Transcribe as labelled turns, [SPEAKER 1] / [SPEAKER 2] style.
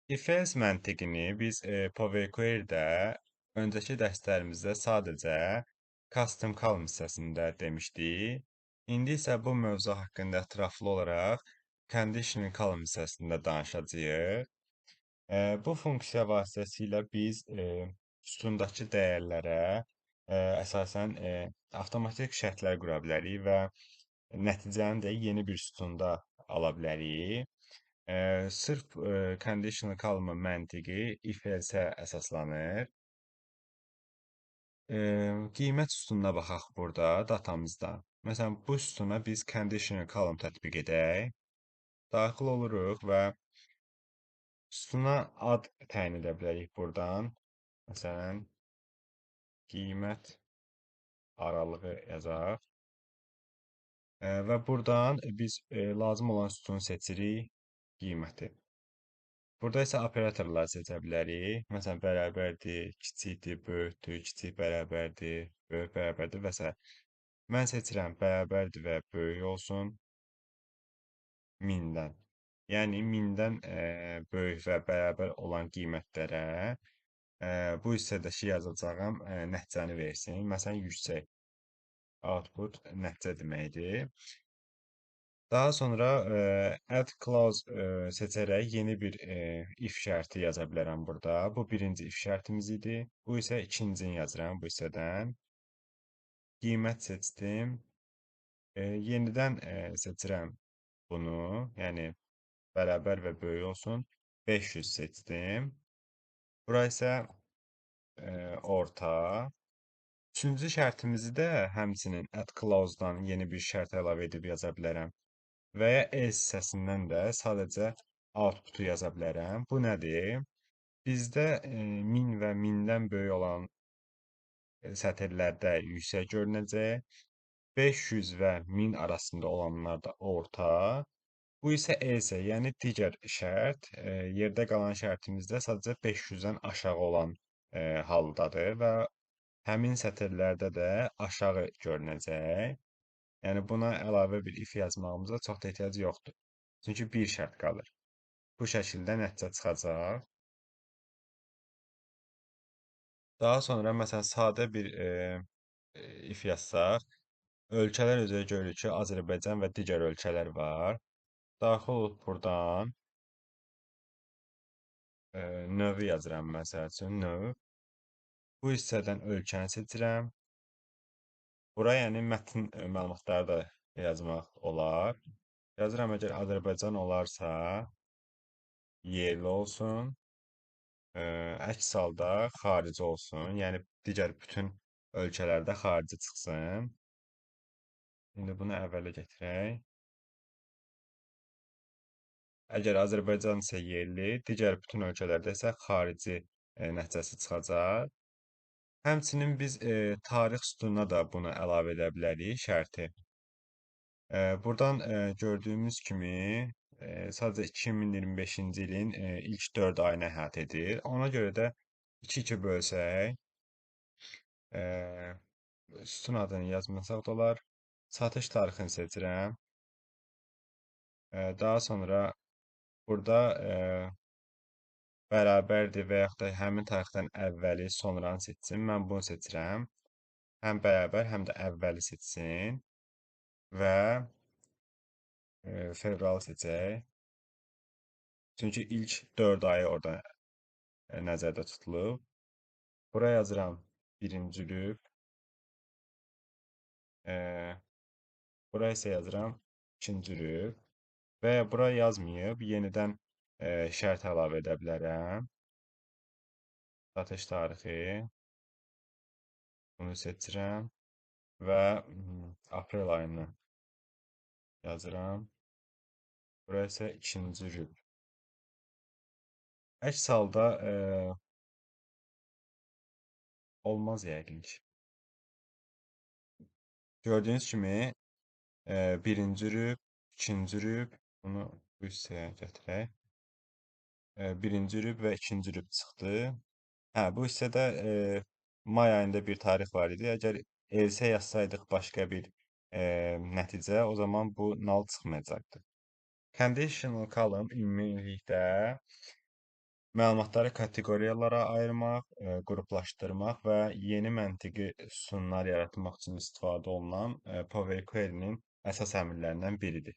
[SPEAKER 1] If-else məntiqini biz Power Query-də öncəki dərslərimizdə sadəcə custom call hissəsində demişdik. İndi isə bu mövzu haqqında ətraflı olaraq conditional call hissəsində danışacağıq. Bu funksiya vasitəsilə biz sütundakı dəyərlərə əsasən avtomatik şərtlər qura bilərik və nəticəni də yeni bir sütunda ala bilərik. Sırf conditional call məntiqi if-else-ə əsaslanır. Qiymət sütununa baxaq burada datamızda. Məsələn, bu sütuna biz conditional column tətbiq edək. Daxil oluruq və sütuna ad təyin edə bilərik buradan. Məsələn, qiymət aralığı yazaq. Və buradan biz lazım olan sütunu seçirik, qiyməti. Burada isə operatorlar seçə bilərik. Məsələn, bərabərdir, kiçikdir, böyükdür, kiçik bərabərdir, böyük bərabərdir və s. Mən seçirəm bərabərdir və böyük olsun 1000-dən. Yəni 1000-dən böyük və bərabər olan qiymətlərə bu hissədəki yazacağım nəticəni versin. Məsələn, yüksək output nəticə deməkdir. Daha sonra add clause seçərək yeni bir if şərti yaza bilərəm burada. Bu birinci if şərtimiz idi. Bu isə ikincini yazıram bu hissədən. Qiymət seçdim. Yenidən seçirəm bunu. Yəni bərabər və böyük olsun. 500 seçdim. Bura isə orta. Üçüncü şərtimizi də həmçinin add clause-dan yeni bir şərt əlavə edib yaza bilərəm. Və ya else hissəsindən də sadəcə output-u yaza bilərəm. Bu nədir? Bizdə 1000 və 1000-dən böyük olan sətirlərdə yüksək görünəcək. 500 və 1000 arasında olanlar da orta. Bu isə else, yəni digər şərt. Yerdə qalan şərtimizdə sadəcə 500-dən aşağı olan haldadır və həmin sətirlərdə də aşağı görünəcək. Yəni buna əlavə bir if yazmağımıza çox da ehtiyac yoxdur. Çünki bir şərt qalır. Bu şəkildə nəticə çıxacaq. Daha sonra məsələn sadə bir if yazsaq, ölkələr üzrə görürük ki, Azərbaycan və digər ölkələr var. Daxil olub buradan növü yazıram məsəl üçün növ. Bu hissədən ölkəni seçirəm. Bura yəni mətn məlumatları da yazmaq olar. Yazıram əgər Azərbaycan olarsa yerli olsun. Əks halda xarici olsun. Yəni digər bütün ölkələrdə xarici çıxsın. İndi bunu əvvələ gətirək. Əgər Azərbaycan isə yerli, digər bütün ölkələrdə isə xarici nəticəsi çıxacaq. Həmçinin biz tarix sütununa da bunu əlavə edə bilərik şərti. Buradan gördüyümüz kimi sadəcə 2025-ci ilin ilk 4 ayını əhatə edir. Ona görə də 2-2 bölsək, sütun adını yazmasaq da olar. Satış tarixini seçirəm. Daha sonra burada bərabərdir və yaxud da həmin tarixdən əvvəli, sonranı seçsin. Mən bunu seçirəm. Həm bərabər, həm də əvvəli seçsin. Və fevralı seçək. Çünki ilk 4 ayı orada nəzərdə tutulub. Bura yazıram birinci lüp. Bura isə yazıram ikinci lüp. Və ya bura yazmayıb, yenidən şərt əlavə edə bilərəm. Satış tarixi. Bunu seçirəm. Və aprel ayını yazıram. Bura isə ikinci lüp. Əks halda olmaz yəqin ki. Gördüyünüz kimi birinci lüp, ikinci lüp, bunu bu hissəyə gətirək. Birinci lüp və ikinci lüp çıxdı. Hə, bu hissədə may ayında bir tarix var idi. Əgər else yazsaydıq başqa bir nəticə, o zaman bu null çıxmayacaqdı. Conditional column ümumilikdə Məlumatları kateqoriyalara ayırmaq, qruplaşdırmaq və yeni məntiqi sütunlar yaratmaq üçün istifadə olunan Power Query-nin əsas əmrlərindən biridir.